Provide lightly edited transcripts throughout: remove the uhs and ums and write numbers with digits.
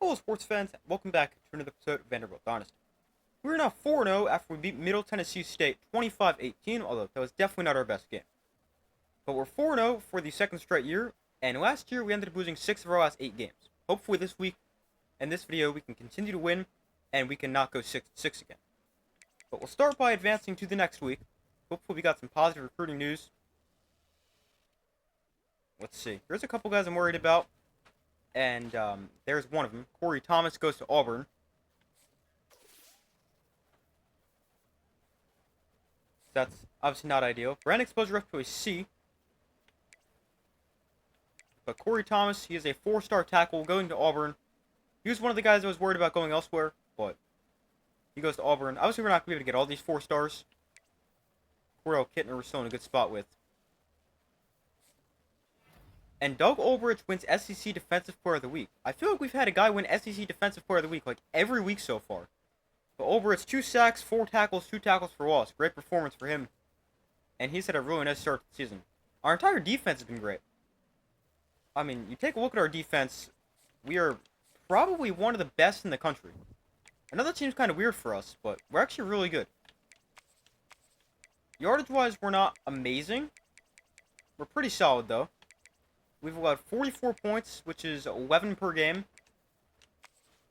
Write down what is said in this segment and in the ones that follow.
Hello, sports fans. Welcome back to another episode of Vanderbilt Dynasty. We're now 4-0 after we beat Middle Tennessee State 25-18, although that was definitely not our best game. But we're 4-0 for the second straight year, and last year we ended up losing 6 of our last 8 games. Hopefully this week and this video we can continue to win, and we can not go 6-6 again. But we'll start by advancing to the next week. Hopefully we got some positive recruiting news. Let's see. Here's a couple guys I'm worried about. And there's one of them. Corey Thomas goes to Auburn. That's obviously not ideal. Brand exposure up to a C. But Corey Thomas, he is a 4-star tackle going to Auburn. He was one of the guys I was worried about going elsewhere, but he goes to Auburn. Obviously, we're not going to be able to get all these 4 stars. Cordell Kittner we're still in a good spot with. And Doug Ulbrich wins SEC Defensive Player of the Week. I feel like we've had a guy win SEC Defensive Player of the Week like every week so far. But Ulbrich, 2 sacks, 4 tackles, 2 tackles for loss. Great performance for him. And he's had a really nice start to the season. Our entire defense has been great. I mean, you take a look at our defense, we are probably one of the best in the country. Another team's kind of weird for us, but we're actually really good. Yardage-wise, we're not amazing. We're pretty solid, though. We've allowed 44 points, which is 11 per game.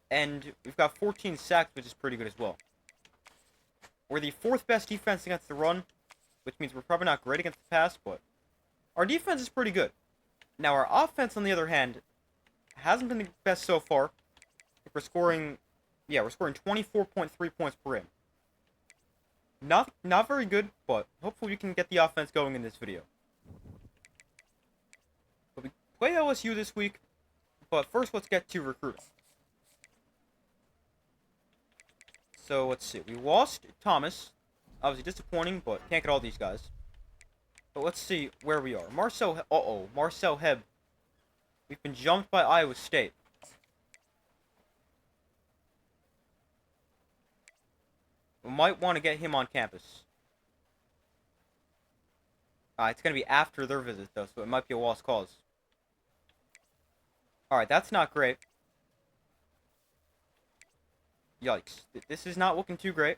And we've got 14 sacks, which is pretty good as well. We're the 4th best defense against the run, which means we're probably not great against the pass, but our defense is pretty good. Now, our offense, on the other hand, hasn't been the best so far. We're scoring 24.3 points per game. Not very good, but hopefully we can get the offense going in this video. But we play LSU this week, but first let's get to recruiting. So let's see, we lost Thomas, obviously disappointing, but can't get all these guys. But let's see where we are. Marcel Heb. We've been jumped by Iowa State. We might want to get him on campus. It's going to be after their visit, though, so it might be a lost cause. Alright, that's not great. Yikes. This is not looking too great.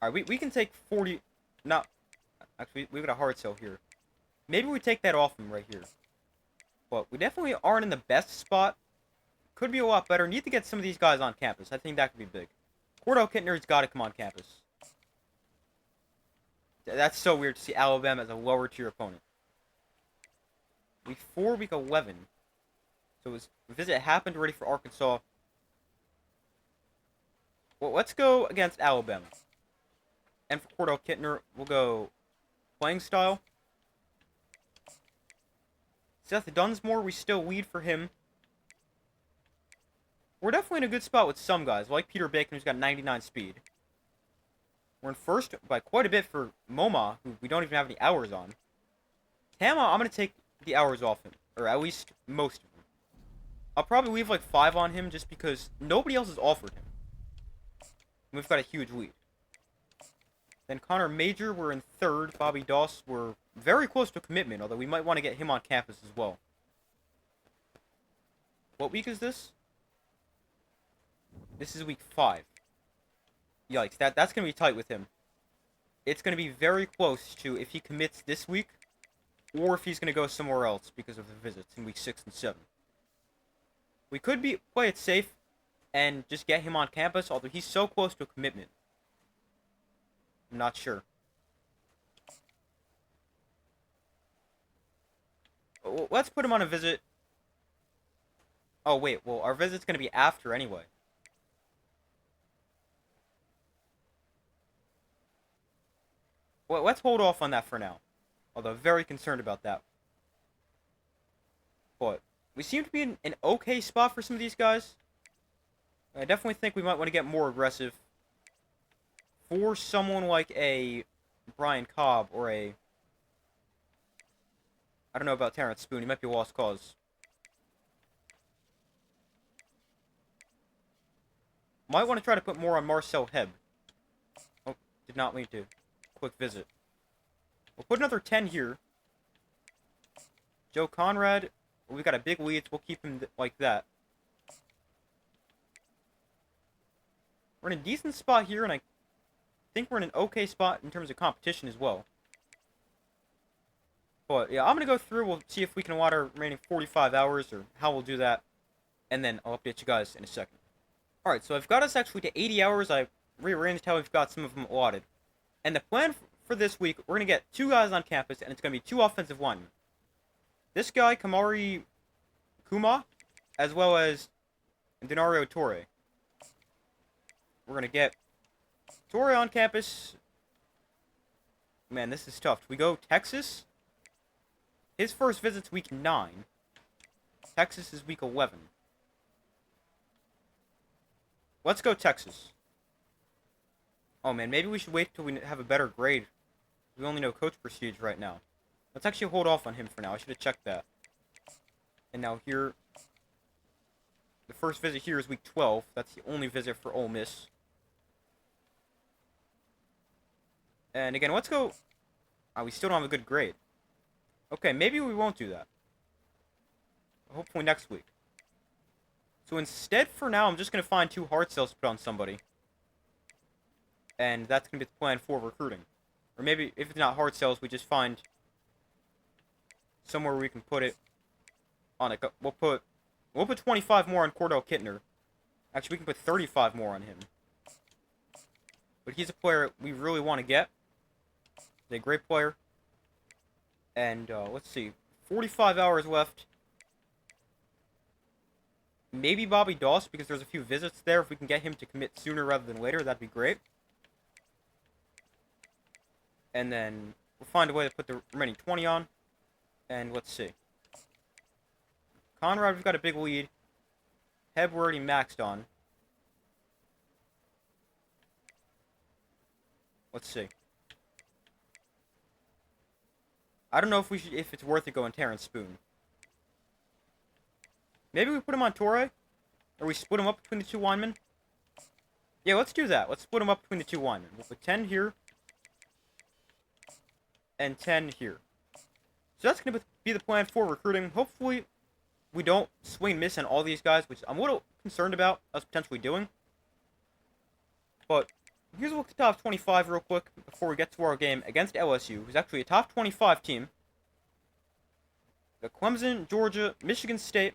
Alright, we can take 40... No. Actually, we've got a hard sell here. Maybe we take that off him right here. But we definitely aren't in the best spot. Could be a lot better. Need to get some of these guys on campus. I think that could be big. Cordell Kittner's got to come on campus. That's so weird to see Alabama as a lower tier opponent. Week 4, week 11. So his visit happened already for Arkansas. Well, let's go against Alabama. And for Cordell Kittner, we'll go playing style. Seth Dunsmore, we still lead for him. We're definitely in a good spot with some guys, like Peter Bacon, who's got 99 speed. We're in first by quite a bit for MoMA, who we don't even have any hours on. Tama, I'm going to take the hours off him, or at least most of them. I'll probably leave like 5 on him just because nobody else has offered him. And we've got a huge lead. Then Connor Major, we're in 3rd. Bobby Doss, we're very close to commitment, although we might want to get him on campus as well. What week is this? This is week 5. Yikes, that's going to be tight with him. It's going to be very close to if he commits this week, or if he's going to go somewhere else because of the visits in week 6 and 7. We could play it safe and just get him on campus, although he's so close to a commitment. I'm not sure. Let's put him on a visit. Oh, wait. Well, our visit's going to be after anyway. Well, let's hold off on that for now. Although, very concerned about that. But we seem to be in an okay spot for some of these guys. I definitely think we might want to get more aggressive. For someone like a Brian Cobb or a... I don't know about Terrence Spoon. He might be a lost cause. Might want to try to put more on Marcel Heb. Oh, did not mean to. Quick visit. We'll put another 10 here. Joe Conrad, We got a big lead, so we'll keep him like that. We're in a decent spot here, and I think we're in an okay spot in terms of competition as well. But, yeah, I'm going to go through. We'll see if we can allot our remaining 45 hours, or how we'll do that. And then I'll update you guys in a second. Alright, so I've got us actually to 80 hours. I rearranged how we've got some of them allotted. And the plan for this week, we're going to get 2 guys on campus, and it's going to be 2 offensive linemen. This guy, Kamari Kuma, as well as Denario Torre. We're going to get Torre on campus. Man, this is tough. We go Texas. His first visit's week 9. Texas is week 11. Let's go Texas. Oh man, maybe we should wait till we have a better grade. We only know coach prestige right now. Let's actually hold off on him for now. I should have checked that. And now here, the first visit here is week 12. That's the only visit for Ole Miss. And again, let's go. Oh, we still don't have a good grade. Okay, maybe we won't do that. Hopefully next week. So instead, for now, I'm just going to find 2 hard cells to put on somebody. And that's going to be the plan for recruiting. Or maybe, if it's not hard cells, we just find somewhere we can put it on it. We'll put 25 more on Cordell Kittner. Actually, we can put 35 more on him. But he's a player we really want to get. He's a great player. And, let's see. 45 hours left. Maybe Bobby Doss, because there's a few visits there. If we can get him to commit sooner rather than later, that'd be great. And then we'll find a way to put the remaining 20 on. And let's see. Conrad, we've got a big lead. Heb, we're already maxed on. Let's see. I don't know if it's worth it going Terrence Spoon. Maybe we put him on Torre? Or we split him up between the 2 linemen? Yeah, let's do that. Let's split him up between the 2 linemen. We'll put 10 here. And 10 here. So that's going to be the plan for recruiting. Hopefully, we don't swing and miss on all these guys, which I'm a little concerned about us potentially doing. But here's a look at the top 25 real quick before we get to our game against LSU, who's actually a top 25 team. The Clemson, Georgia, Michigan State,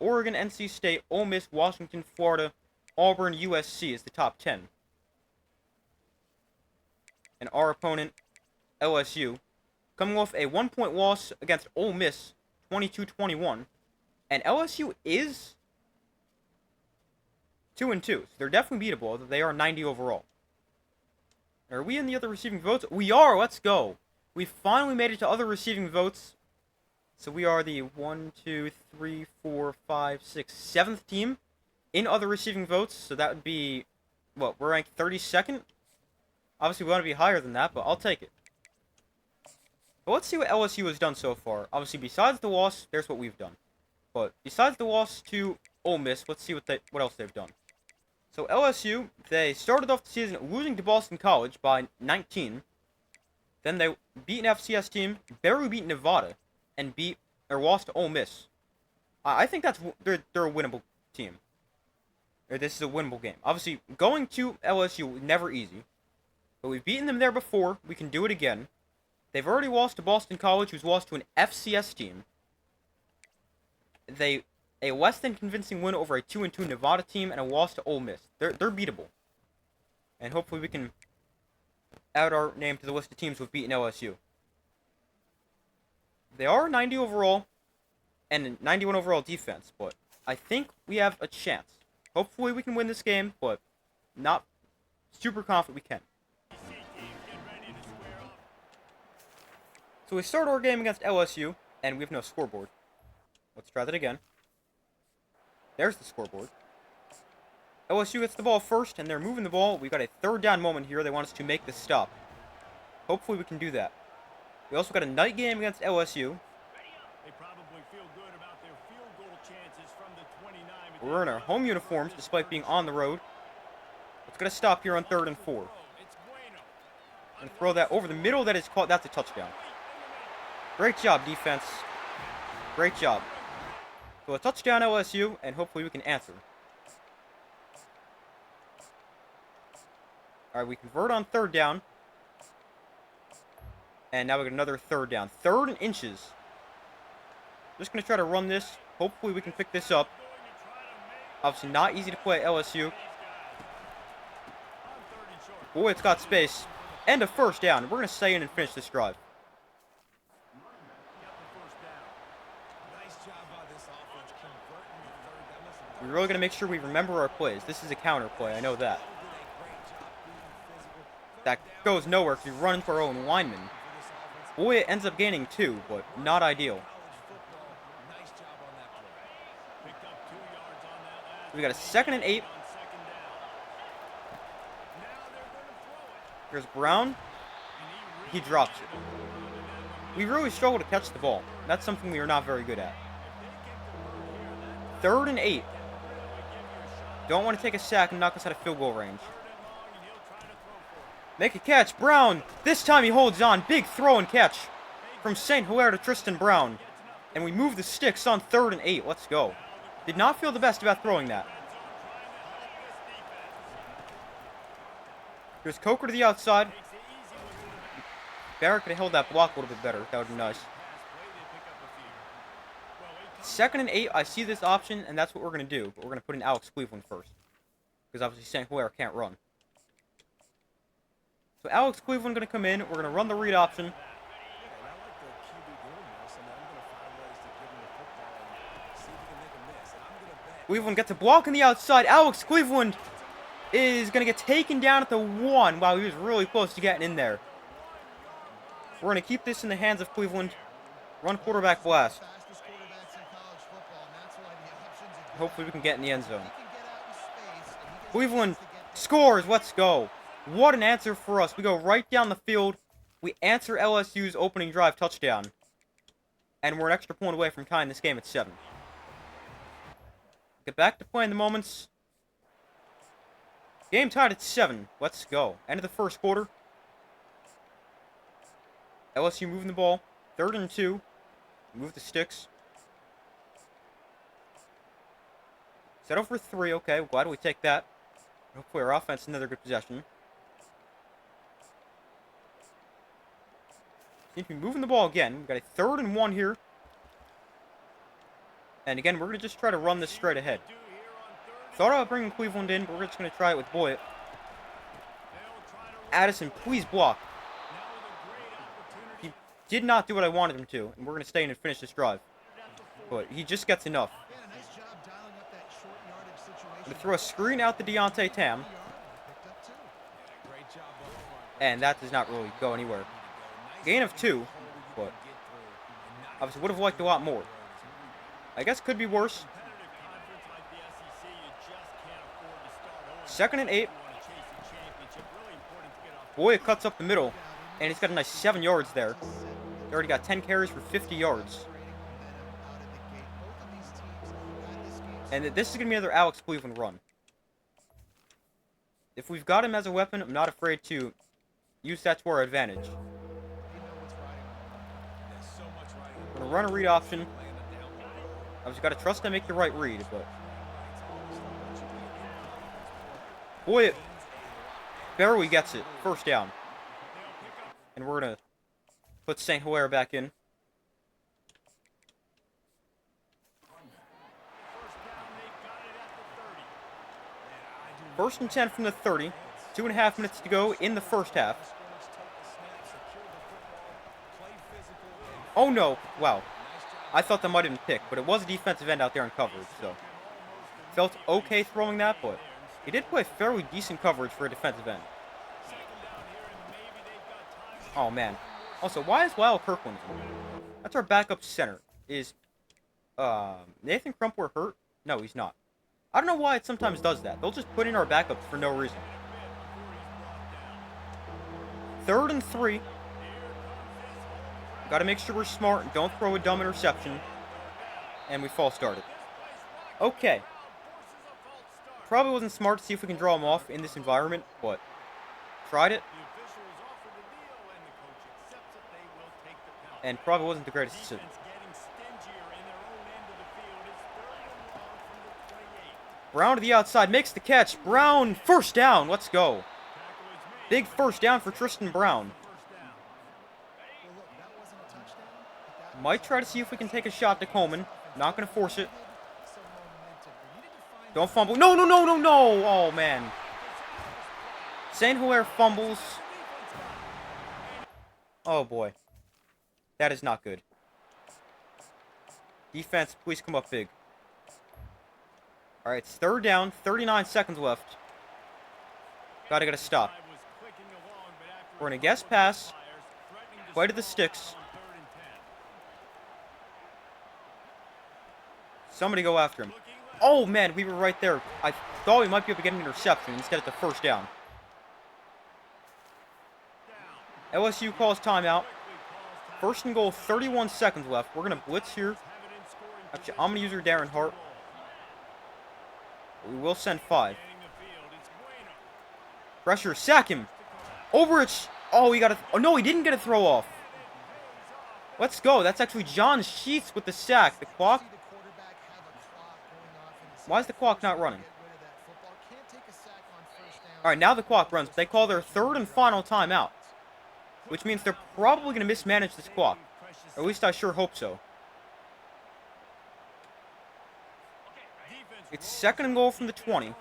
Oregon, NC State, Ole Miss, Washington, Florida, Auburn, USC is the top 10. And our opponent, LSU, coming off a 1-point loss against Ole Miss, 22-21. And LSU is 2-2, so they're definitely beatable. They are 90 overall. Are we in the other receiving votes? We are! Let's go! We finally made it to other receiving votes. So we are the 1, 2, 3, 4, 5, 6, 7th team in other receiving votes. So that would be, what, we're ranked 32nd? Obviously, we want to be higher than that, but I'll take it. But let's see what LSU has done so far. Obviously, besides the loss, there's what we've done. But besides the loss to Ole Miss, let's see what else they've done. So LSU, they started off the season losing to Boston College by 19. Then they beat an FCS team, barely beat Nevada, and lost to Ole Miss. I think they're a winnable team. Or this is a winnable game. Obviously, going to LSU was never easy. But we've beaten them there before. We can do it again. They've already lost to Boston College, who's lost to an FCS team. A less than convincing win over a 2-2 Nevada team, and a loss to Ole Miss. They're beatable. And hopefully we can add our name to the list of teams who've beaten LSU. They are 90 overall, and 91 overall defense, but I think we have a chance. Hopefully we can win this game, but not super confident we can. So we start our game against LSU, and we have no scoreboard. Let's try that again. There's the scoreboard. LSU gets the ball first, and they're moving the ball. We've got a 3rd down moment here. They want us to make the stop. Hopefully we can do that. We also got a night game against LSU. They probably feel good about their field goal chances from the 29. We're in our home uniforms despite being on the road. Let's get a stop here on 3rd and 4. And throw that over the middle. That is caught. That's a touchdown. Great job, defense. Great job. So a touchdown LSU, and hopefully we can answer. Alright, we convert on third down. And now we got another third down. 3rd and inches. Just going to try to run this. Hopefully we can pick this up. Obviously not easy to play at LSU. Boy, it's got space. And a first down. We're going to stay in and finish this drive. We're really going to make sure we remember our plays. This is a counter play. I know that. That goes nowhere because we run into our own lineman. Boy, it ends up gaining 2, but not ideal. We got a 2nd and 8. Here's Brown. He drops it. We really struggle to catch the ball. That's something we are not very good at. 3rd and 8. Don't want to take a sack and knock us out of field goal range. Make a catch, Brown. This time he holds on. Big throw and catch from St. Hilaire to Tristan Brown. And we move the sticks on 3rd and 8. Let's go. Did not feel the best about throwing that. Here's Coker to the outside. Barrett could have held that block a little bit better. That would be nice. 2nd and 8. I see this option, and that's what we're going to do. But we're going to put in Alex Cleveland first. Because obviously St. Hilaire can't run. So Alex Cleveland going to come in. We're going to run the read option. Cleveland gets a block on the outside. Alex Cleveland is going to get taken down at the 1. Wow, he was really close to getting in there. We're going to keep this in the hands of Cleveland. Run quarterback blast. Hopefully we can get in the end zone. Cleveland scores. Let's go. What an answer for us. We go right down the field. We answer LSU's opening drive touchdown. And we're an extra point away from tying this game at 7. Get back to playing the moments. Game tied at 7. Let's go. End of the first quarter. LSU moving the ball. 3rd and 2. Move the sticks. Settle for 3. Okay, glad we take that. Hopefully our offense another good possession. Seem to be moving the ball again. We've got a 3rd and 1 here. And again, we're going to just try to run this straight ahead. Thought about bringing Cleveland in, but we're just going to try it with Boyd. Addison, please block. He did not do what I wanted him to, and we're going to stay in and finish this drive. But he just gets enough. I'm going to throw a screen out to Deontay Tam. And that does not really go anywhere. Gain of 2, but obviously would have liked a lot more. I guess could be worse. 2nd and 8. Boy, it cuts up the middle. And he's got a nice 7 yards there. He already got 10 carries for 50 yards. And this is going to be another Alex Cleveland run. If we've got him as a weapon, I'm not afraid to use that to our advantage. I'm going to run a read option. I've just got to trust I make the right read, but... Boy, it barely gets it. First down. And we're going to put St. Hilaire back in. First and 10 from the 30. 2.5 minutes to go in the first half. Oh no. Wow. I thought that might have been picked, but it was a defensive end out there in coverage, so... Felt okay throwing that, but... He did play fairly decent coverage for a defensive end. Oh, man. Also, why is Lyle Kirkland in? That's our backup center. Is Nathan Crumpler hurt? No, he's not. I don't know why it sometimes does that. They'll just put in our backups for no reason. 3rd and 3. Got to make sure we're smart and don't throw a dumb interception. And we false started. Okay. Probably wasn't smart to see if we can draw him off in this environment, but tried it. And probably wasn't the greatest decision. Brown to the outside, makes the catch. Brown, first down. Let's go. Big first down for Tristan Brown. Might try to see if we can take a shot to Coleman. Not going to force it. Don't fumble. No, no, no, no, no. Oh, man. St. Hilaire fumbles. Oh, boy. That is not good. Defense, please come up big. All right, it's third down. 39 seconds left. Gotta get a stop. We're going to guess pass. Play to the sticks. Somebody go after him. Oh, man, we were right there. I thought we might be able to get an interception. Instead, it's a first down. LSU calls timeout. First and goal, 31 seconds left. We're going to blitz here. Actually, I'm going to use your Darren Hart. We will send 5. Pressure, sack him. Overich. Oh, he got a... Oh, no, he didn't get a throw off. Let's go. That's actually John Sheets with the sack. The clock... Why is the clock not running? Alright, now the clock runs. They call their third and final timeout. Which means they're probably going to mismanage this clock. Or at least I sure hope so. It's second and goal from the 20.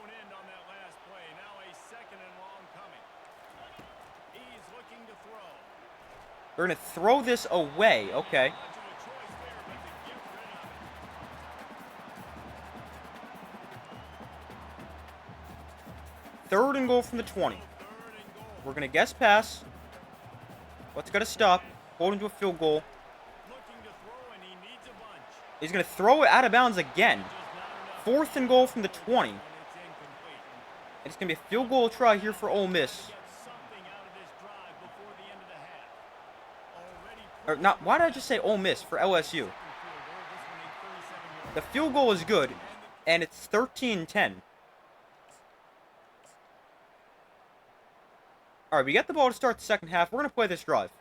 They're going to throw this away. Okay. Third and goal from the 20. We're going to guess pass. What's got to stop? Hold him to a field goal. He's going to throw it out of bounds again. Fourth and goal from the 20. And it's going to be a field goal try here for Ole Miss. Or not, why did I just say Ole Miss for LSU? The field goal is good, and it's 13-10. Alright, we get the ball to start the second half. We're going to play this drive.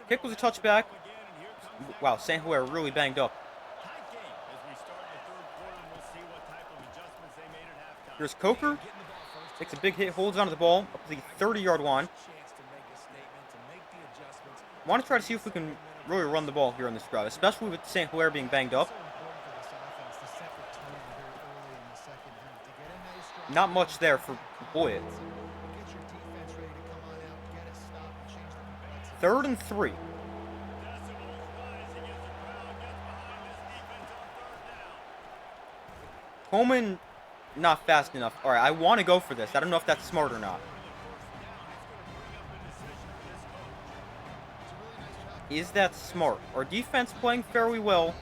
Kick was a touchback. Wow, St. Hilaire really banged up. Here's Coker. Takes a big hit, holds onto the ball up to the 30-yard line. Want to try to see if we can really run the ball here on this drive, especially with St. Hilaire being banged up. Not much there for Boyd. Third and 3. Coleman, not fast enough. All right, I want to go for this. I don't know if that's smart or not. Is that smart? Our defense playing fairly well.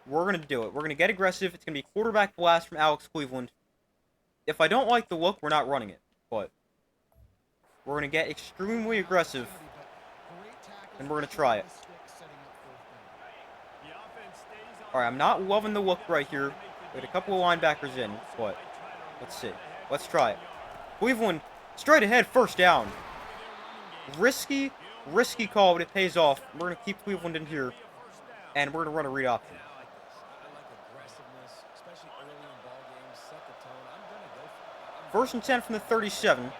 We're going to do it. We're going to get aggressive. It's going to be quarterback blast from Alex Cleveland. If I don't like the look, we're not running it. But we're going to get extremely aggressive. And we're going to try it. Alright, I'm not loving the look right here. We had a couple of linebackers in. But let's see. Let's try it. Cleveland, straight ahead, first down. Risky call, but it pays off. We're going to keep Cleveland in here. And we're going to run a read option. First and 10 from the 37.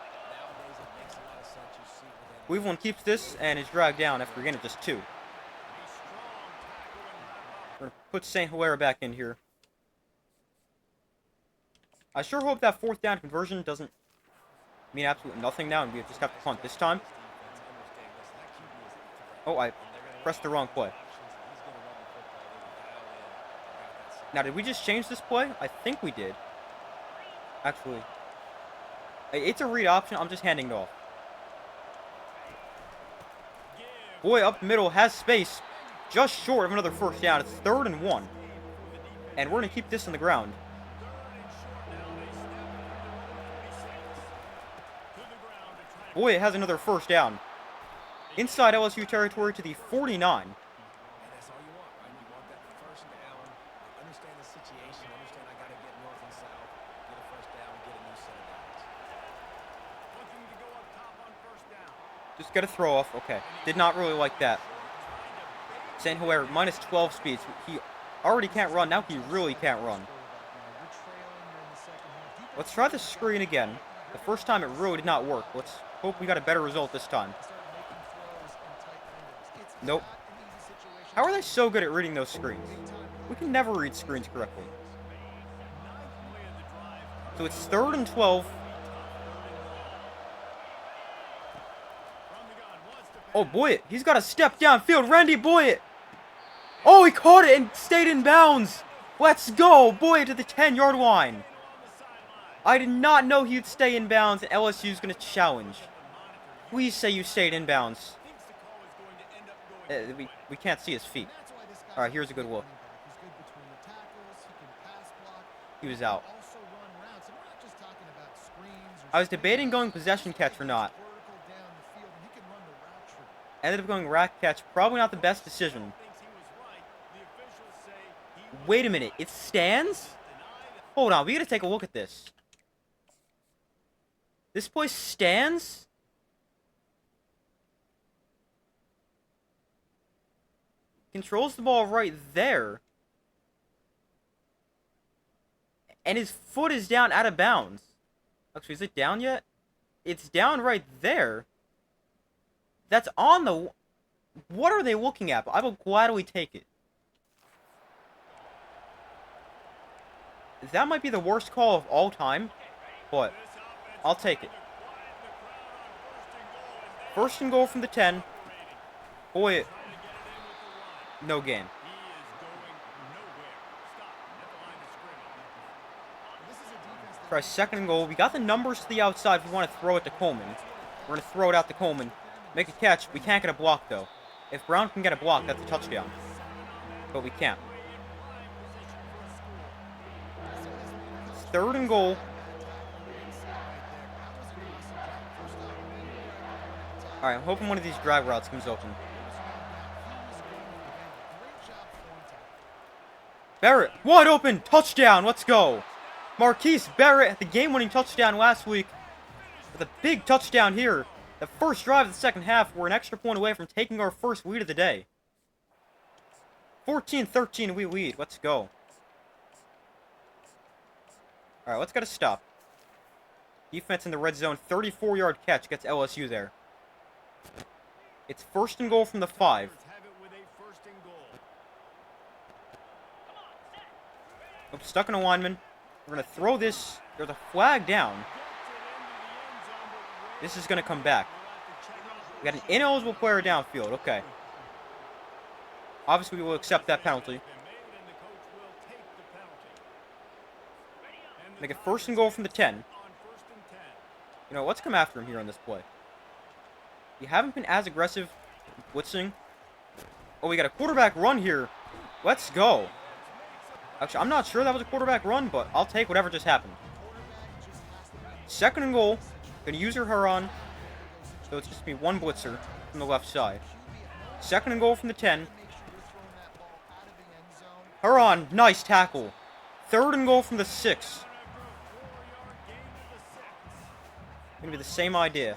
Cleveland keeps this and is dragged down after getting just 2. We're going to put St. Hilaire back in here. I sure hope that fourth down conversion doesn't mean absolutely nothing now and we just have to punt this time. Oh, I pressed the wrong play. Now, did we just change this play? I think we did. Actually, it's a read option. I'm just handing it off. Boy, up the middle, has space. Just short of another first down. It's 3rd and 1. And we're going to keep this on the ground. Boy, it has another first down. Inside LSU territory to the 49. Just get a throw off. Okay. Did not really like that. St. Hilaire, minus 12 speeds. He already can't run. Now he really can't run. Let's try the screen again. The first time it really did not work. Let's hope we got a better result this time. Nope. How are they so good at reading those screens? We can never read screens correctly. So it's 3rd and 12. Oh, Boyett. He's got a step downfield. Randy Boyett. Oh, he caught it and stayed in bounds. Let's go. Boyett to the 10-yard line. I did not know he'd stay in bounds, and LSU's going to challenge. Please say you stayed in bounds. We can't see his feet. All right, here's a good look. He was out. I was debating going possession catch or not. Ended up going rack catch. Probably not the best decision. Wait a minute. It stands? Hold on. We got to take a look at this. This place stands? Controls the ball right there. And his foot is down out of bounds. Actually, is it down yet? It's down right there. That's on the... What are they looking at? I will gladly take it. That might be the worst call of all time. But I'll take it. 1st and goal from the 10. Boy, no gain. Try 2nd and goal. We got the numbers to the outside if we want to throw it to Coleman. We're going to throw it out to Coleman. Make a catch. We can't get a block, though. If Brown can get a block, that's a touchdown. But we can't. It's 3rd and goal. Alright, I'm hoping one of these drag routes comes open. Barrett, wide open, touchdown, let's go. Marquise Barrett, the game-winning touchdown last week. With a big touchdown here. The first drive of the second half, we're an extra point away from taking our first lead of the day. 14-13, we lead, let's go. Alright, let's get a stop. Defense in the red zone, 34-yard catch gets LSU there. It's 1st and goal from the 5. I'm stuck in a lineman. We're going to throw this. There's a flag down. This is going to come back. We got an ineligible player downfield. Okay. Obviously, we will accept that penalty. Make it 1st and goal from the 10. You know, let's come after him here on this play. We haven't been as aggressive blitzing. Oh, we got a quarterback run here. Let's go. Actually, I'm not sure that was a quarterback run, but I'll take whatever just happened. 2nd and goal. Gonna use her Huron. So it's just me one blitzer from the left side. 2nd and goal from the 10. Huron, nice tackle. 3rd and goal from the 6. Gonna be the same idea.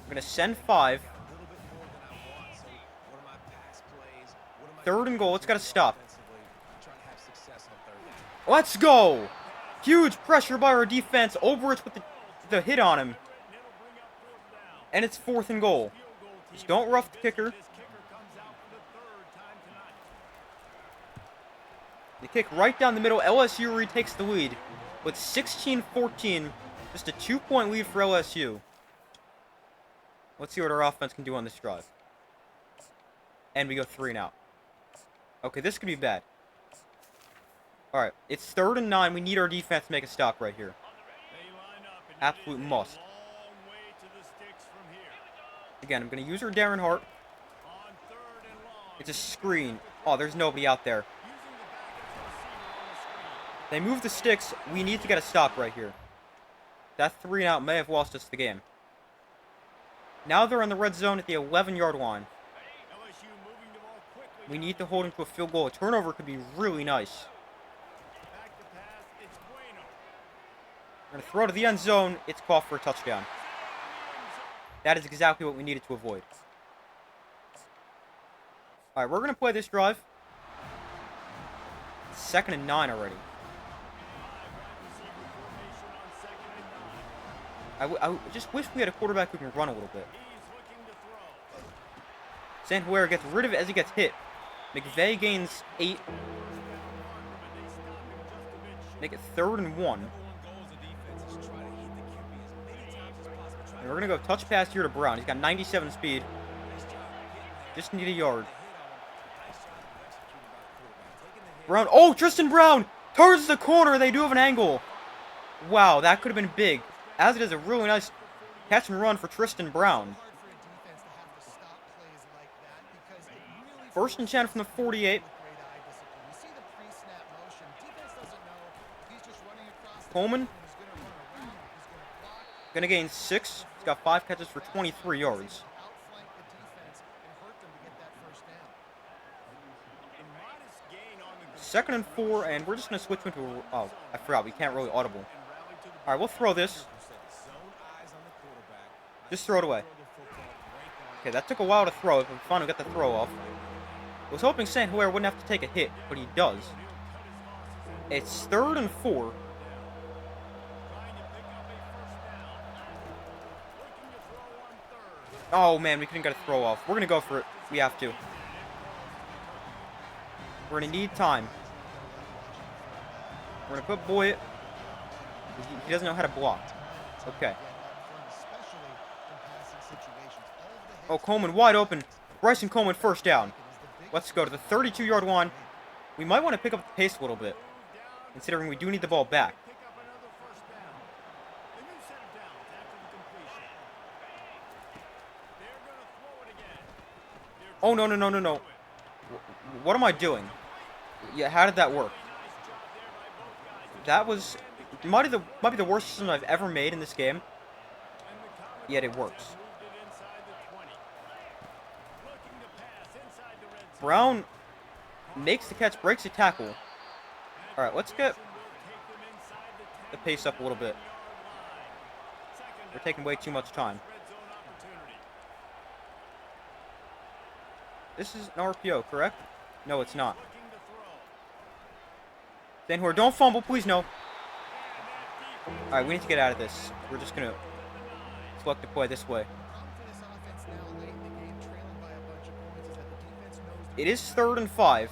We're gonna send 5. 3rd and goal. It's gotta stop. Let's go! Huge pressure by our defense. Overich with the hit on him. And it's 4th and goal. Just don't rough the kicker. The kick right down the middle. LSU retakes the lead with 16-14. Just a 2-point lead for LSU. Let's see what our offense can do on this drive. And we go 3 and out. Okay, this could be bad. Alright, it's 3rd and 9. We need our defense to make a stop right here. Absolute must. Again, I'm going to use our Darren Hart. It's a screen. Oh, there's nobody out there. They move the sticks. We need to get a stop right here. That 3 and out may have lost us the game. Now they're in the red zone at the 11-yard line. We need to hold him to a field goal. A turnover could be really nice. We're going to throw to the end zone. It's called for a touchdown. That is exactly what we needed to avoid. Alright, we're going to play this drive. 2nd and 9 already. I just wish we had a quarterback who can run a little bit. Sanjuera gets rid of it as he gets hit. McVay gains 8. Make it 3rd and 1. And we're going to go touch pass here to Brown. He's got 97 speed. Just need a yard. Brown. Oh, Tristan Brown turns the corner. They do have an angle. Wow, that could have been big. As it is a really nice catch and run for Tristan Brown. 1st and 10 from the 48. Coleman. Gonna gain 6. He's got 5 catches for 23 yards. 2nd and 4, and we're just gonna switch into a... Oh, I forgot. We can't really audible. All right, we'll throw this. Just throw it away. Okay, that took a while to throw it, but we finally got the throw off. I was hoping Sanjuera wouldn't have to take a hit, but he does. It's 3rd and 4. Oh, man, we couldn't get a throw off. We're going to go for it. We have to. We're going to need time. We're going to put Boyd. He doesn't know how to block. Okay. Oh, Coleman wide open. Bryson Coleman 1st down. Let's go to the 32-yard line. We might want to pick up the pace a little bit, considering we do need the ball back. Oh, no, no, no, no, no. What am I doing? Yeah, how did that work? That was... might be the worst decision I've ever made in this game. Yet it works. Brown makes the catch, breaks the tackle. Alright, let's get the pace up a little bit. We're taking way too much time. This is an RPO, correct? No, it's not. Sanjuera, don't fumble, please no. Alright, we need to get out of this. We're just going to select the play this way. It is 3rd and 5.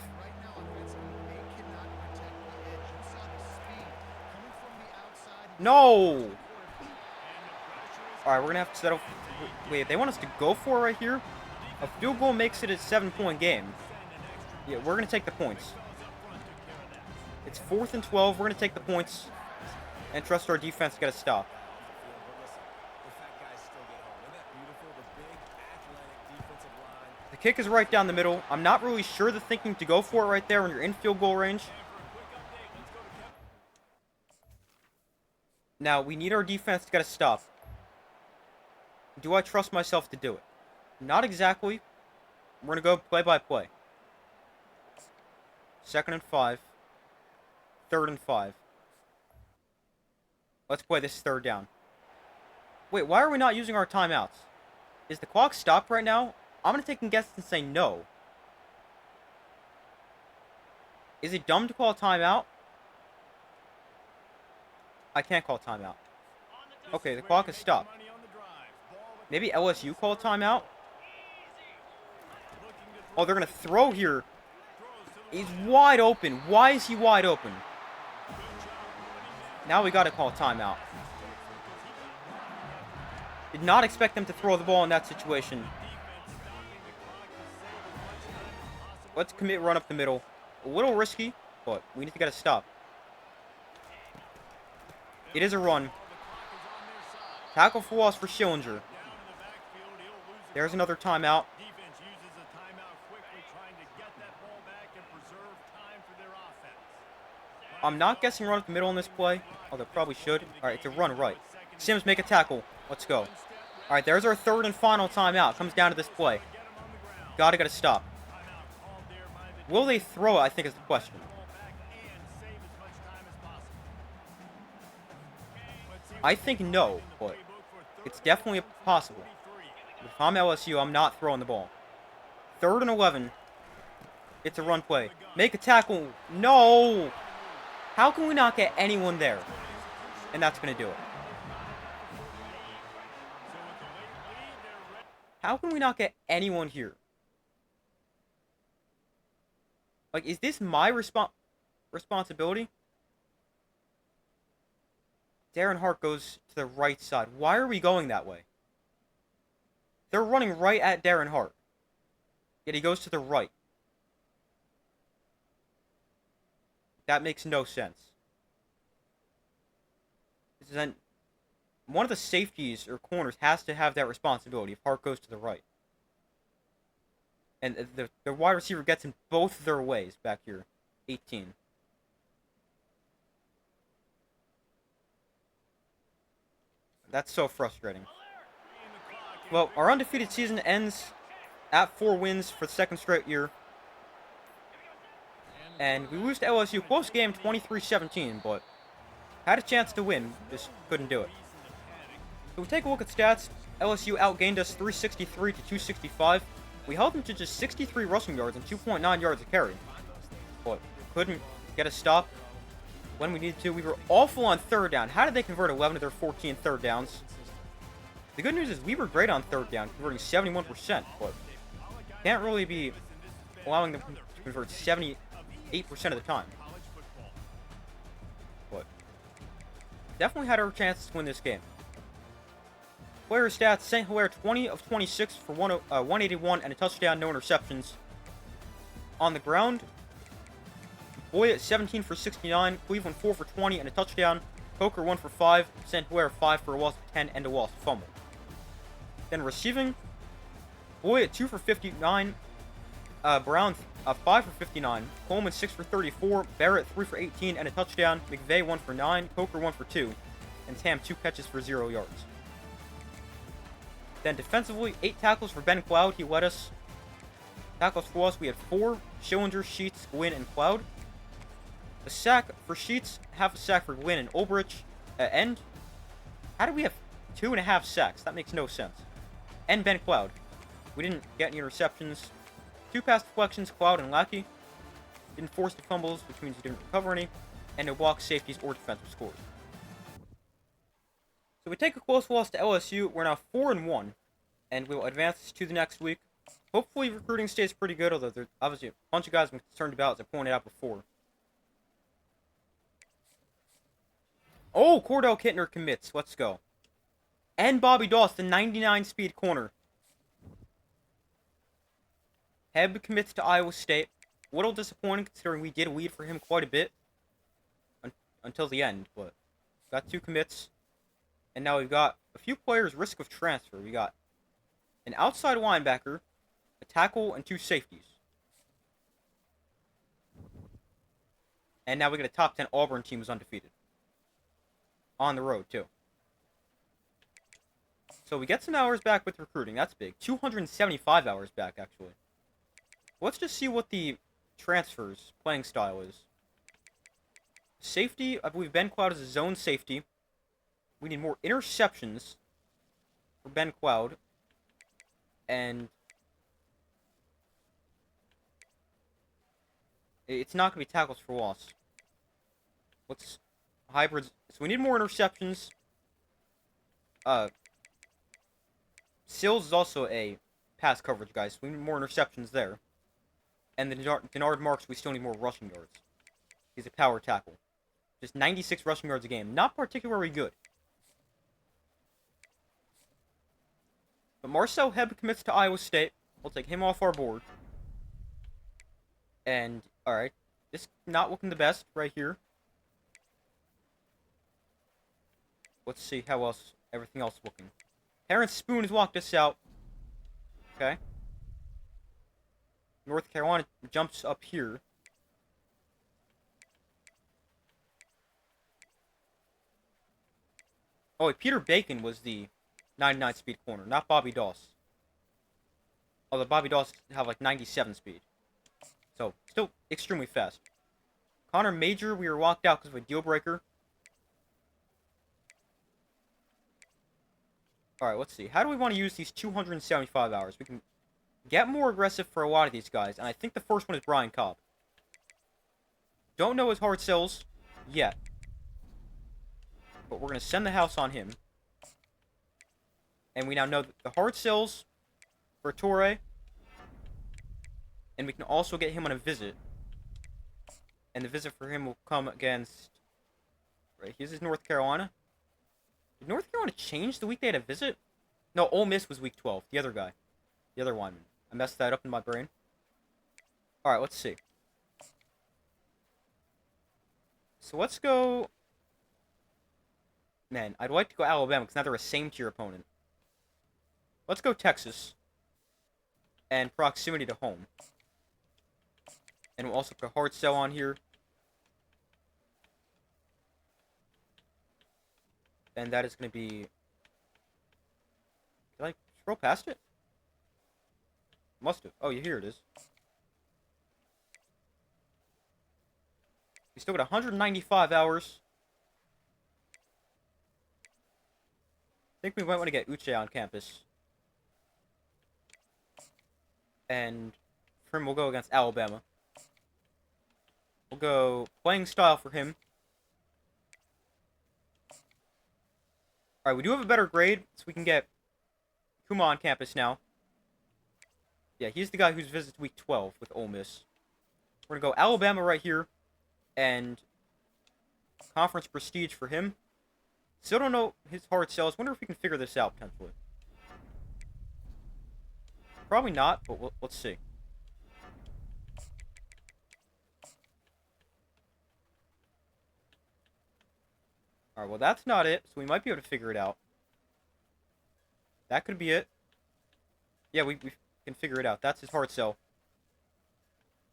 No! Alright, we're going to have to settle... Wait, they want us to go for it right here? A field goal makes it a 7-point game. Yeah, we're going to take the points. It's 4th and 12. We're going to take the points and trust our defense to get a stop. The kick is right down the middle. I'm not really sure the thinking to go for it right there when you're in field goal range. Now, we need our defense to get a stop. Do I trust myself to do it? Not exactly. We're going to go play by play. 2nd and 5. 3rd and 5. Let's play this 3rd down. Wait, why are we not using our timeouts? Is the clock stopped right now? I'm going to take a guess and say no. Is it dumb to call a timeout? I can't call a timeout. Okay, the clock is stopped. Maybe LSU call a timeout? Oh, they're going to throw here. He's wide open. Why is he wide open? Now we got to call a timeout. Did not expect them to throw the ball in that situation. Let's commit run up the middle. A little risky, but we need to get a stop. It is a run. Tackle for loss for Schillinger. There's another timeout. I'm not guessing run up the middle in this play, although probably should. Alright, it's a run right. Sims, make a tackle. Let's go. Alright, there's our 3rd and final timeout. Comes down to this play. Gotta get a stop. Will they throw it, I think is the question. I think no, but it's definitely possible. If I'm LSU, I'm not throwing the ball. 3rd and 11. It's a run play. Make a tackle. No! How can we not get anyone there? And that's going to do it. How can we not get anyone here? Like, is this my responsibility? Darren Hart goes to the right side. Why are we going that way? They're running right at Darren Hart. Yet he goes to the right. That makes no sense. Then one of the safeties or corners has to have that responsibility if Hart goes to the right. And the wide receiver gets in both their ways back here. 18. That's so frustrating. Well, our undefeated season ends at 4 wins for the second straight year. And we lose to LSU. Close game, 23-17, but had a chance to win. Just couldn't do it. So we take a look at stats. LSU outgained us 363 to 265. We held them to just 63 rushing yards and 2.9 yards a carry. But couldn't get a stop when we needed to. We were awful on third down. How did they convert 11 of their 14 third downs? The good news is we were great on third down, converting 71%, but can't really be allowing them to convert 78% of the time. But definitely had our chances to win this game. Player stats: St. Hilaire 20 of 26 for 181 and a touchdown, no interceptions. On the ground, Boyd 17 for 69, Cleveland 4 for 20 and a touchdown, Coker 1 for 5, St. Hilaire 5 for a loss of 10 and a lost fumble. Then receiving, Boyd 2 for 59, Brown 5 for 59, Coleman 6 for 34, Barrett 3 for 18 and a touchdown, McVay 1 for 9, Coker 1 for 2, and Tam 2 catches for 0 yards. Then defensively, 8 tackles for Ben Cloud. He led us. Tackles for us, we had 4. Schillinger, Sheets, Gwynn, and Cloud. A sack for Sheets, half a sack for Gwynn and Ulbrich. And how do we have 2.5 sacks? That makes no sense. And Ben Cloud. We didn't get any interceptions. 2 pass deflections, Cloud and Lackey. Didn't force the fumbles, which means he didn't recover any. And no block safeties or defensive scores. So we take a close loss to LSU. We're now 4-1, and we'll advance to the next week. Hopefully recruiting stays pretty good, although there's obviously a bunch of guys I'm concerned about, as I pointed out before. Oh, Cordell Kittner commits. Let's go. And Bobby Doss, the 99 speed corner. Heb commits to Iowa State. A little disappointing considering we did lead for him quite a bit until the end, but got 2 commits. And now we've got a few players risk of transfer. We got an outside linebacker, a tackle, and 2 safeties. And now we got a top 10 Auburn team who's undefeated. On the road, too. So we get some hours back with recruiting. That's big. 275 hours back, actually. Let's just see what the transfers playing style is. Safety, I believe Ben Cloud is a zone safety. We need more interceptions for Ben Cloud. And it's not going to be tackles for loss. Let's hybrids. So we need more interceptions. Sills is also a pass coverage guy, so we need more interceptions there. And the Denard Marks, we still need more rushing yards. He's a power tackle. Just 96 rushing yards a game. Not particularly good. But Marcel Heb commits to Iowa State. We'll take him off our board. And, alright. This not looking the best right here. Let's see how else, everything else looking. Terrence Spoon has walked us out. Okay. North Carolina jumps up here. Oh, wait, Peter Bacon was the 99 speed corner, not Bobby Doss. Although Bobby Doss have like 97 speed. So, still extremely fast. Connor Major, we were walked out because of a deal breaker. Alright, let's see. How do we want to use these 275 hours? We can get more aggressive for a lot of these guys, and I think the first one is Brian Cobb. Don't know his hard sells yet, but we're going to send the house on him. And we now know that the hard sells for Torre, and we can also get him on a visit. And the visit for him will come against... Right, this is North Carolina. Did North Carolina change the week they had a visit? No, Ole Miss was week 12. The other guy. The other lineman. I messed that up in my brain. Alright, let's see. So let's go... Man, I'd like to go Alabama because now they're a same-tier opponent. Let's go Texas. And proximity to home. And we'll also put a hard sell on here. And that is going to be... Did I scroll past it? Must have. Oh, yeah, here it is. We still got 195 hours. I think we might want to get Uche on campus. And for him, we'll go against Alabama. We'll go playing style for him. Alright, we do have a better grade, so we can get Kuma on campus now. Yeah, he's the guy who's visited week 12 with Ole Miss. We're going to go Alabama right here. And conference prestige for him. Still don't know his hard sells. Wonder if we can figure this out, potentially. Probably not, but let's see. Alright, well that's not it, so we might be able to figure it out. That could be it. Yeah, we can figure it out. That's his hard sell.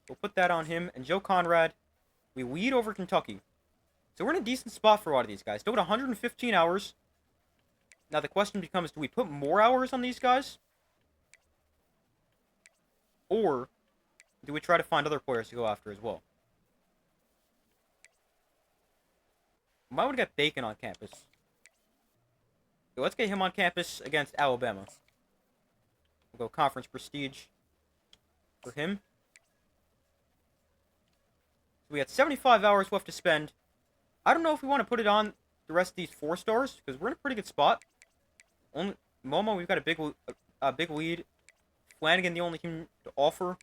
We'll put that on him. And Joe Conrad, we lead over Kentucky. So we're in a decent spot for a lot of these guys. Still at 115 hours. Now the question becomes, do we put more hours on these guys? Or do we try to find other players to go after as well? Might want to get Bacon on campus. So let's get him on campus against Alabama. We'll go conference prestige for him. So we got 75 hours left to spend. I don't know if we want to put it on the rest of these 4 stars, because we're in a pretty good spot. Only Momo, we've got a big lead. Flanagan, the only team to offer.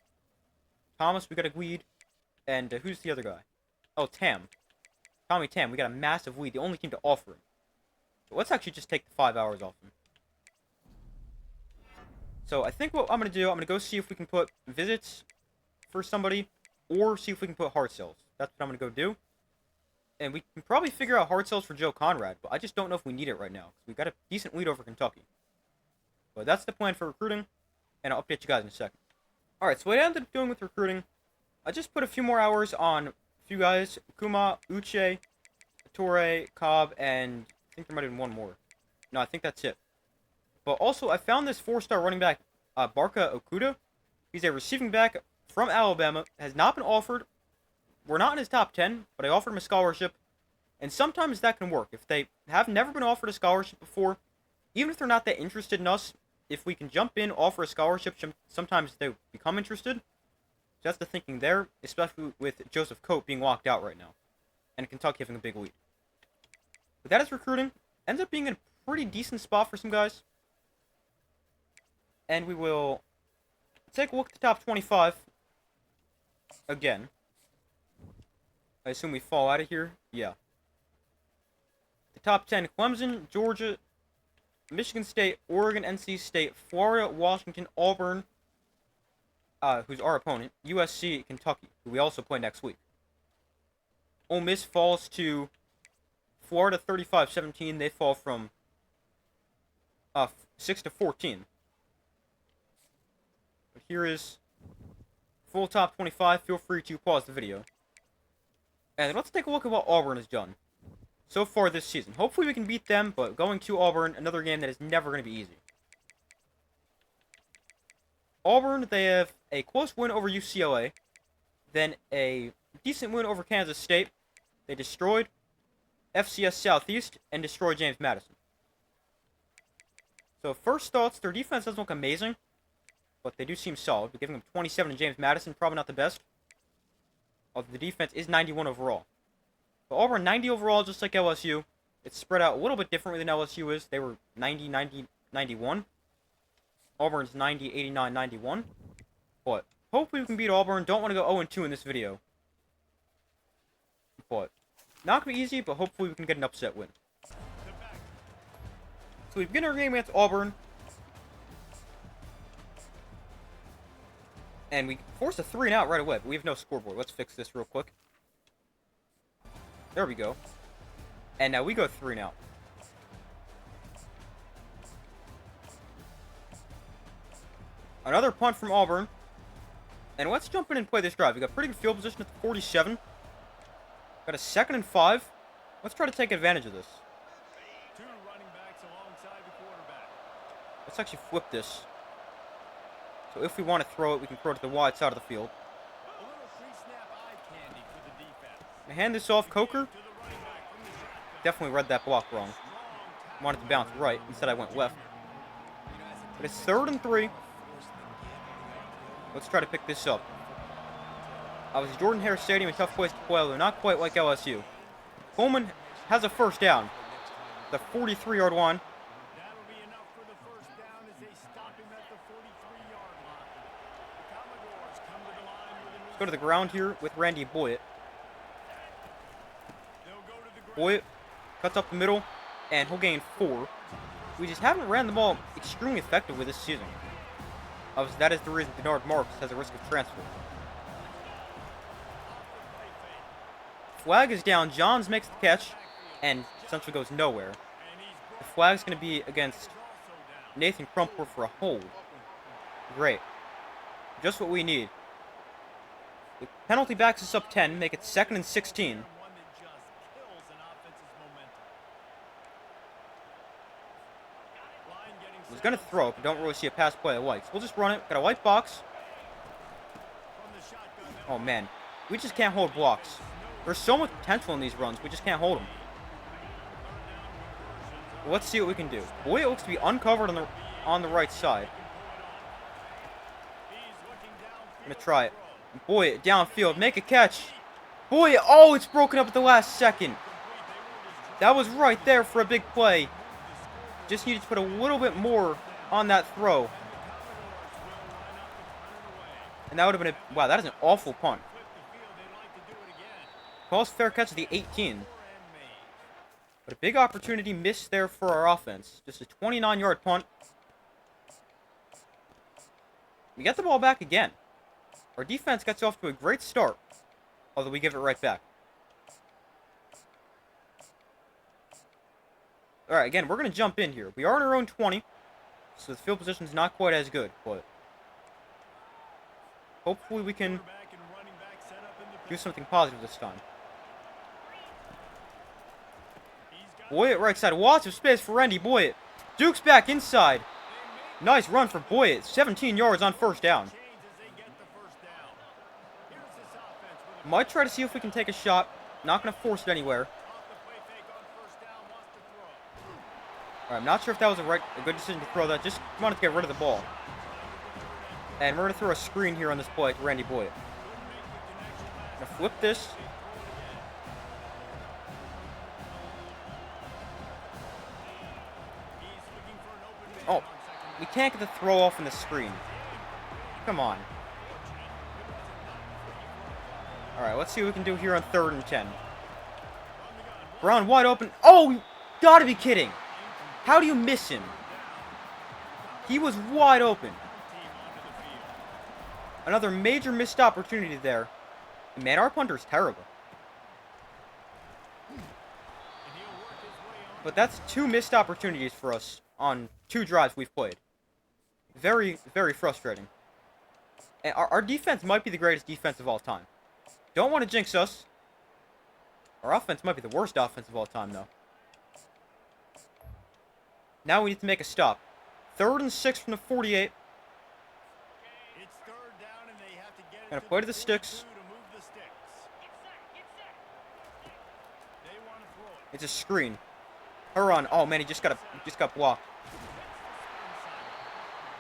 Thomas, we got a lead. And who's the other guy? Oh, Tam. Tommy Tam, we got a massive lead. The only team to offer him. So let's actually just take the 5 hours off him. So I think what I'm going to do, I'm going to go see if we can put visits for somebody. Or see if we can put hard sells. That's what I'm going to go do. And we can probably figure out hard sells for Joe Conrad. But I just don't know if we need it right now. We've got a decent lead over Kentucky. But that's the plan for recruiting. And I'll update you guys in a second. Alright, so what I ended up doing with recruiting, I just put a few more hours on a few guys. Kuma, Uche, Torre, Cobb, and I think there might have been one more. No, I think that's it. But also, I found this 4-star running back, Barca Okuda. He's a receiving back from Alabama. Has not been offered. We're not in his top 10, but I offered him a scholarship. And sometimes that can work. If they have never been offered a scholarship before, even if they're not that interested in us, if we can jump in, offer a scholarship, sometimes they become interested. So that's the thinking there, especially with Joseph Coate being locked out right now. And Kentucky having a big lead. But that is recruiting. Ends up being in a pretty decent spot for some guys. And we will take a look at the top 25. Again. I assume we fall out of here. Yeah. The top 10, Clemson, Georgia, Michigan State, Oregon, NC State, Florida, Washington, Auburn, who's our opponent, USC, Kentucky, who we also play next week. Ole Miss falls to Florida 35-17. They fall from 6 to 14. But here is full top 25. Feel free to pause the video. And let's take a look at what Auburn has done so far this season. Hopefully we can beat them, but going to Auburn, another game that is never going to be easy. Auburn, they have a close win over UCLA, then a decent win over Kansas State. They destroyed FCS Southeast and destroyed James Madison. So first thoughts, their defense doesn't look amazing. but they do seem solid. We're giving them 27 to James Madison, probably not the best. Although the defense is 91 overall. But Auburn 90 overall, just like LSU. It's spread out a little bit differently than LSU is. They were 90, 90, 91. Auburn's 90, 89, 91. But hopefully we can beat Auburn. Don't want to go 0-2 in this video. But not going to be easy, but hopefully we can get an upset win. So we begin our game against Auburn. And we force a 3-and-out right away, but we have no scoreboard. Let's fix this real quick. There we go. And now we go 3-and-out. Another punt from Auburn. And let's jump in and play this drive. We got pretty good field position at the 47. Got a 2nd and 5. Let's try to take advantage of this. Two running backs alongside the quarterback. Let's actually flip this. So if we want to throw it, we can throw it to the wide side of the field. A little pre-snap eye candy for the defense. I hand this off. Coker To the running back from the shotgun. definitely read that block wrong. Wanted to bounce right. Instead I went left. But it's 3rd and 3. Let's try to pick this up. Obviously, Jordan Hare Stadium, a tough place to play, although not quite like LSU. Coleman has a 1st down. The 43-yard line. That'll be enough for the 1st down as they stop him at the 43-yard line. The Commodores come to the line with a new. Let's go to the ground here with Randy Boyett. They'll go to the ground. Boyett cuts up the middle, and he'll gain 4. We just haven't ran the ball extremely effectively this season. Obviously, that is the reason Denard Marks has a risk of transfer. Flag is down. Johns makes the catch, and essentially goes nowhere. The flag's going to be against Nathan Crumpler for a hold. Great. Just what we need. The penalty backs us up 10, make it 2nd and 16. One that just kills an offense's momentum. Line getting I was set going to throw it, but don't really see a pass play I like. So we'll just run it. Got a white box. from the shotgun. Oh, man. We just can't hold blocks. There's so much potential in these runs. We just can't hold them. Well, let's see what we can do. Boy, it looks to be uncovered on the right side. I'm going to try it. Boy, downfield. Make a catch. Boy, oh, it's broken up at the last second. That was right there for a big play. Just needed to put a little bit more on that throw. And that would have been a... Wow, that is an awful punt. Calls fair catch at the 18. But a big opportunity missed there for our offense. Just a 29-yard punt. We get the ball back again. Our defense gets off to a great start. Although we give it right back. Alright, again, we're going to jump in here. We are in our own 20. So the field position is not quite as good. But hopefully we can do something positive this time. Boyett right side. Lots of space for Randy Boyett. Duke's back inside. Nice run for Boyett. 17 yards on 1st down. Might try to see if we can take a shot. Not going to force it anywhere. Alright, I'm not sure if that was a good decision to throw that. Just wanted to get rid of the ball. And we're going to throw a screen here on this play to Randy Boyett. Going to flip this. Oh, we can't get the throw off in the screen. Come on. Alright, let's see what we can do here on 3rd and 10. Brown wide open. Oh, you gotta be kidding. How do you miss him? He was wide open. Another major missed opportunity there. Man, our punter is terrible. But that's 2 missed opportunities for us on 2 drives we've played. Very, very frustrating. And our defense might be the greatest defense of all time. Don't want to jinx us. Our offense might be the worst offense of all time, though. Now we need to make a stop. 3rd and 6 from the 48. It's 3rd down and they have to get it Gonna play to the sticks. to move the sticks. They want to throw it. It's a screen. Her run. Oh man, he just got blocked.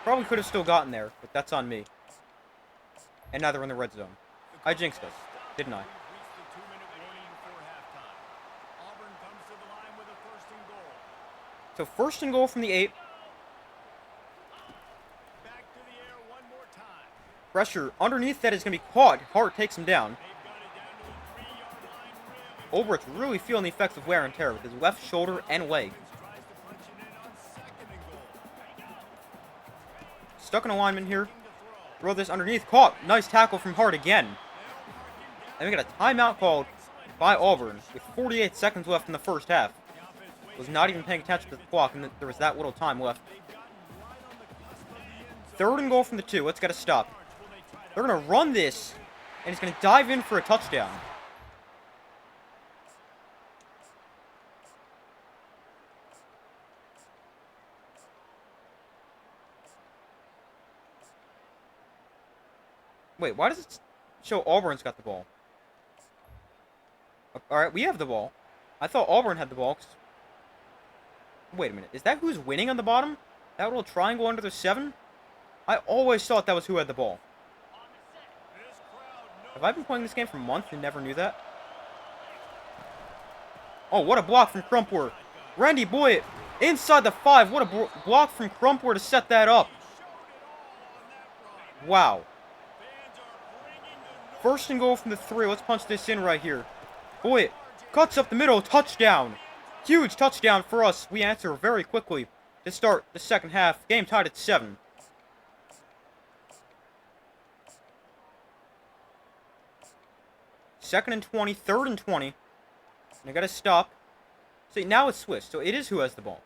Probably could have still gotten there, but that's on me. And now they're in the red zone. I jinxed us, didn't I? So first and goal from the 8. Pressure underneath that is going to be caught. Hart takes him down. Ulbricht's really feeling the effects of wear and tear with his left shoulder and leg. Stuck in alignment here. Throw this underneath. Caught. Nice tackle from Hart again. And we got a timeout called by Auburn with 48 seconds left in the first half. Was not even paying attention to the clock, and there was that little time left. Third and goal from the 2. Let's get a stop. They're going to run this, and he's going to dive in for a touchdown. Wait, why does it show Auburn's got the ball? Alright, we have the ball. I thought Auburn had the ball. Wait a minute. Is that who's winning on the bottom? That little triangle under the 7? I always thought that was who had the ball. Have I been playing this game for months and never knew that? Oh, what a block from Crumpler. Randy Boyd inside the 5. What a block from Crumpler to set that up. Wow. First and goal from the 3. Let's punch this in right here. Boyd cuts up the middle. Touchdown. Huge touchdown for us. We answer very quickly to start the second half. Game tied at 7. Second and 20, third and 20. And I gotta stop. See, now it's switched, so it is who has the ball.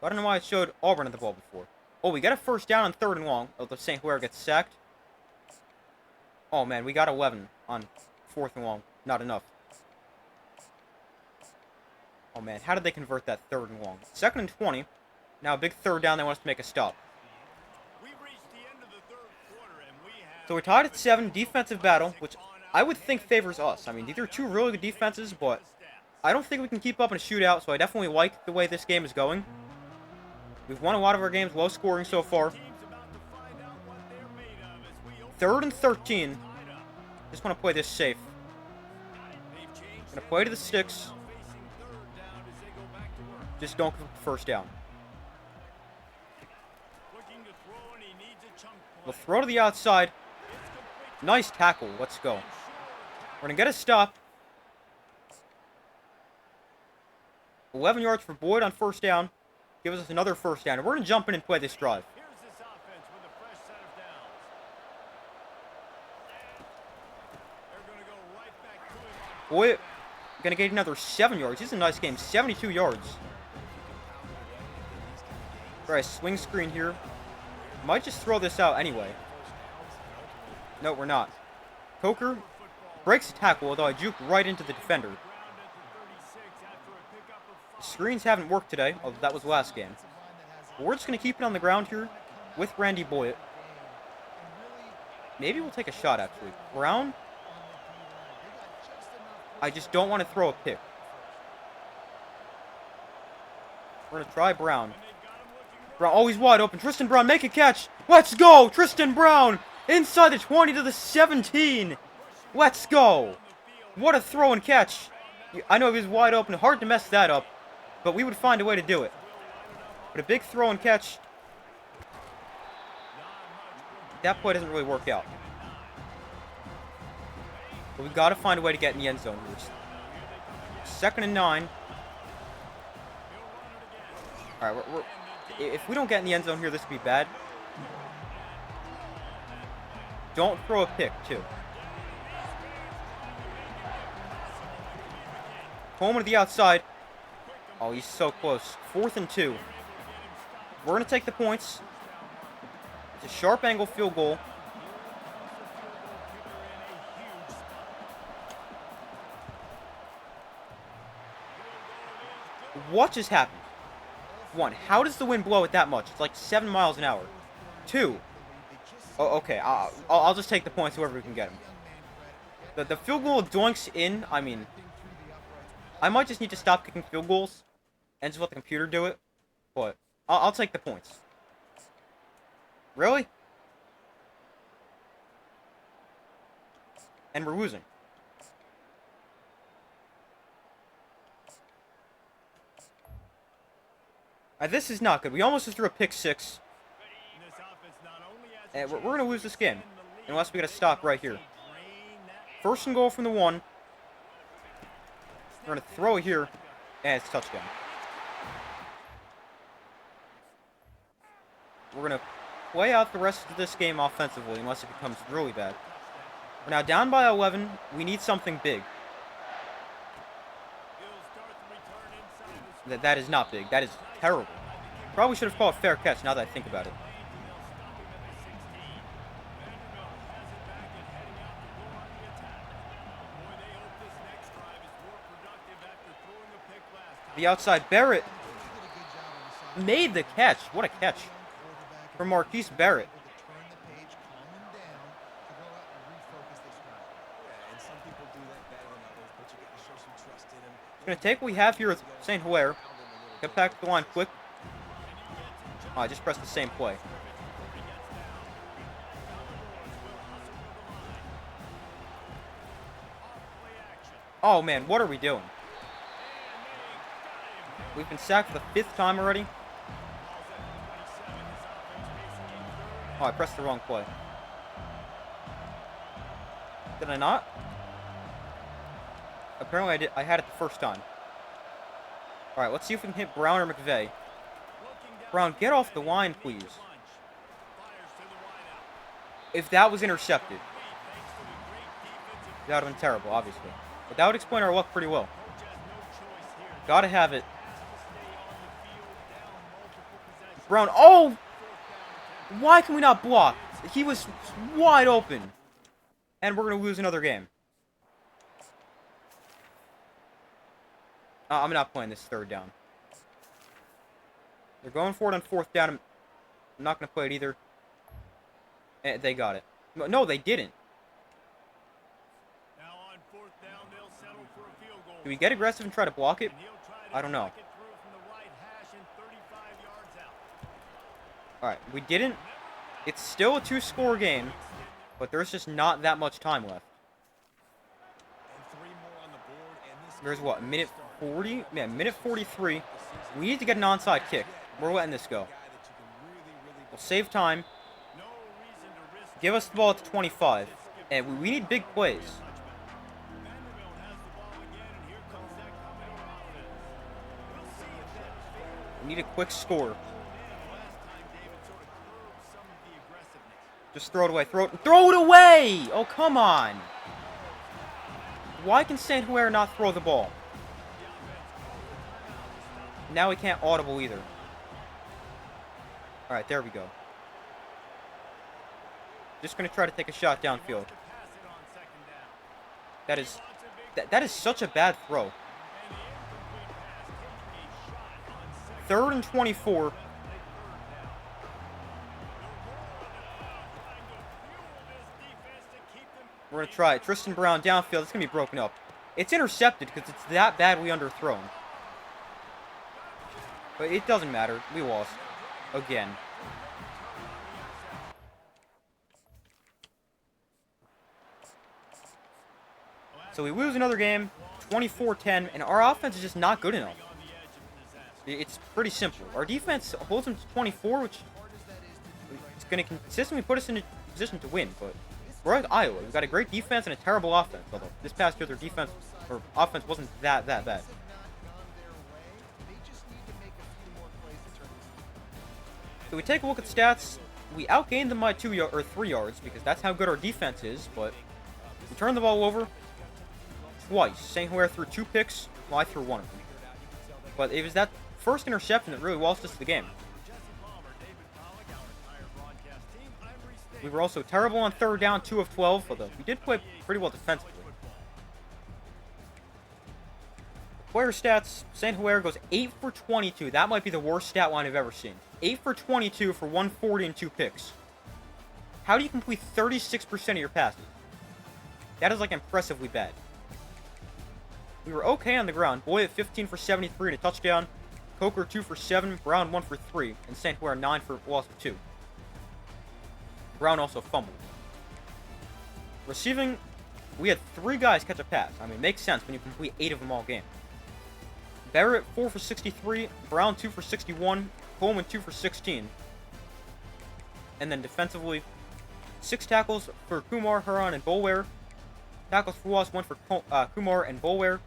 I don't know why it showed Auburn had the ball before. Oh, we got a first down on third and long. Oh, the St. Hilaire gets sacked. Oh, man, we got 11 on fourth and long. Not enough. Oh, man, how did they convert that third and long? Second and 20. Now a big third down. They want us to make a stop. So we're tied at 7. Defensive battle, which I would think favors us. I mean, these are two really good defenses, but I don't think we can keep up in a shootout, so I definitely like the way this game is going. We've won a lot of our games, low scoring so far. Third and 13. Just want to play this safe. Gonna play to the sticks. Just don't get the first down. We'll throw to the outside. Nice tackle. Let's go. We're going to get a stop. 11 yards for Boyd on first down. Give us another first down. And we're going to jump in and play this drive. Boyd going to get another 7 yards. This is a nice game. 72 yards. Alright, swing screen here. Might just throw this out anyway. No, we're not. Coker breaks the tackle, although I juked right into the defender. The screens haven't worked today, although that was last game. But we're just going to keep it on the ground here with Randy Boyd. Maybe we'll take a shot, actually. Brown? I just don't want to throw a pick. We're going to try Brown. Brown, oh, he's wide open. Tristan Brown, make a catch. Let's go. Tristan Brown inside the 20 to the 17. Let's go. What a throw and catch. I know he was wide open. Hard to mess that up, but we would find a way to do it. But a big throw and catch. That play doesn't really work out. But we've got to find a way to get in the end zone. Second and 9. All right, if we don't get in the end zone here, this would be bad. Don't throw a pick, too. Coleman to the outside. Oh, he's so close. 4th and 2. We're going to take the points. It's a sharp angle field goal. What just happened? 1, how does the wind blow it that much? It's like 7 miles an hour. 2, oh, okay, I'll just take the points whoever we can get them. The field goal doinks in, I mean, I might just need to stop kicking field goals and just let the computer do it, but I'll take the points. Really? And we're losing. This is not good. We almost just threw a pick six. And we're going to lose this game. Unless we get a stop right here. First and goal from the 1. We're going to throw it here. And it's a touchdown. We're going to play out the rest of this game offensively. Unless it becomes really bad. We're now down by 11. We need something big. That is not big. That is terrible. Probably should have called fair catch now that I think about it. The outside Barrett made the catch. What a catch from Marquise Barrett. Going to take what we have here with St. Hilaire. Get back to the line quick. Oh, I just pressed the same play. Oh man, what are we doing? We've been sacked for the 5th time already. Oh, I pressed the wrong play. Did I not? Apparently I did. I had it the first time. Alright, let's see if we can hit Brown or McVay. Brown, get off the line, please. If that was intercepted, that would have been terrible, obviously. But that would explain our luck pretty well. Gotta have it. Brown, oh! Why can we not block? He was wide open. And we're going to lose another game. I'm not playing this 3rd down. They're going for it on 4th down. I'm not going to play it either. And they got it. No, they didn't. Now on 4th down, they'll settle for a field goal. Do we get aggressive and try to block it? I don't know. Alright, we didn't. It's still a 2-score game, but there's just not that much time left. There's what, minute 40? Yeah, minute 43. We need to get an onside kick. We're letting this go. We'll save time. Give us the ball at the 25. And we need big plays. We need a quick score. Just throw it away. Throw it away! Oh, come on. Why can St. Hilaire not throw the ball? Now we can't audible either. Alright, there we go. Just going to try to take a shot downfield. That is such a bad throw. 3rd and 24. We're going to try it. Tristan Brown downfield. It's going to be broken up. It's intercepted because it's that badly underthrown. But it doesn't matter. We lost. Again. So we lose another game. 24-10. And our offense is just not good enough. It's pretty simple. Our defense holds them to 24, which is going to consistently put us in a position to win. But we're like Iowa. We've got a great defense and a terrible offense. Although this past year their defense or offense wasn't that bad. So we take a look at stats. We outgained them by 3 yards because that's how good our defense is. But we turned the ball over twice. St. Hilaire threw 2 picks. Well, I threw 1 of them. But it was that first interception that really lost us the game. We were also terrible on 3rd down, 2 of 12, although we did play pretty well defensively. Player stats, St. Hilaire goes 8 for 22. That might be the worst stat line I've ever seen. 8 for 22 for 140 and 2 picks. How do you complete 36% of your passes? That is like impressively bad. We were okay on the ground. Boyd at 15 for 73 and a touchdown. Coker 2 for 7. Brown 1 for 3. And St. Hilaire 9 for loss of 2. Brown also fumbled. Receiving, we had 3 guys catch a pass. I mean, it makes sense when you complete 8 of them all game. Barrett, 4 for 63. Brown, 2 for 61. Coleman, 2 for 16. And then defensively, 6 tackles for Kumar, Huron, and Bolware. Tackles for loss, 1 for Kumar and Bolware.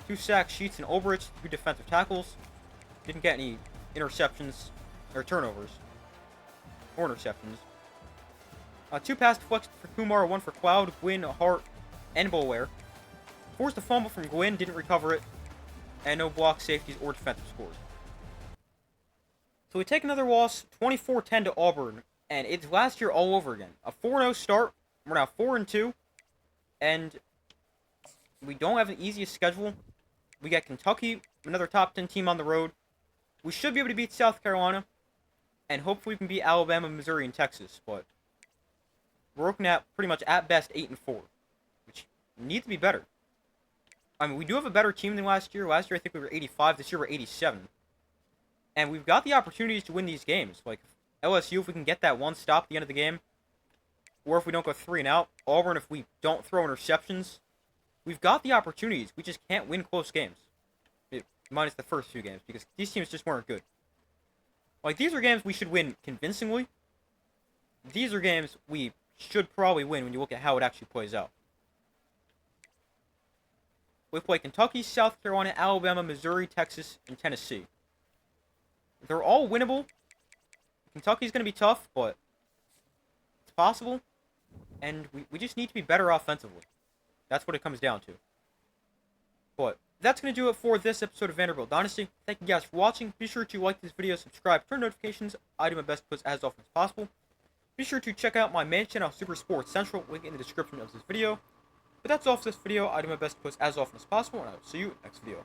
2 sacks, Sheets and Ulbrich, 2 defensive tackles. Didn't get any interceptions or turnovers. Or interceptions. 2 pass deflections for Kumar, 1 for Cloud, Gwyn, Hart, and Bolware. Forced a fumble from Gwyn, didn't recover it. And no block, safeties, or defensive scores. So we take another loss, 24-10 to Auburn. And it's last year all over again. A 4-0 start. We're now 4-2. And we don't have the easiest schedule. We got Kentucky, another top 10 team on the road. We should be able to beat South Carolina. And hopefully we can beat Alabama, Missouri, and Texas. But we're looking at pretty much at best 8-4. Which needs to be better. I mean, we do have a better team than last year. Last year I think we were 85. This year we're 87. And we've got the opportunities to win these games. Like LSU, if we can get that one stop at the end of the game. Or if we don't go 3 and out. Auburn, if we don't throw interceptions. We've got the opportunities. We just can't win close games. Minus the first 2 games. Because these teams just weren't good. Like, these are games we should win convincingly. These are games we should probably win when you look at how it actually plays out. We play Kentucky, South Carolina, Alabama, Missouri, Texas, and Tennessee. They're all winnable. Kentucky's going to be tough, but it's possible. And we just need to be better offensively. That's what it comes down to. But that's going to do it for this episode of Vanderbilt Dynasty. Thank you guys for watching. Be sure to like this video, subscribe, turn notifications. I do my best to post as often as possible. Be sure to check out my main channel, Super Sports Central, link in the description of this video. But that's all for this video. I do my best to post as often as possible, and I will see you next video.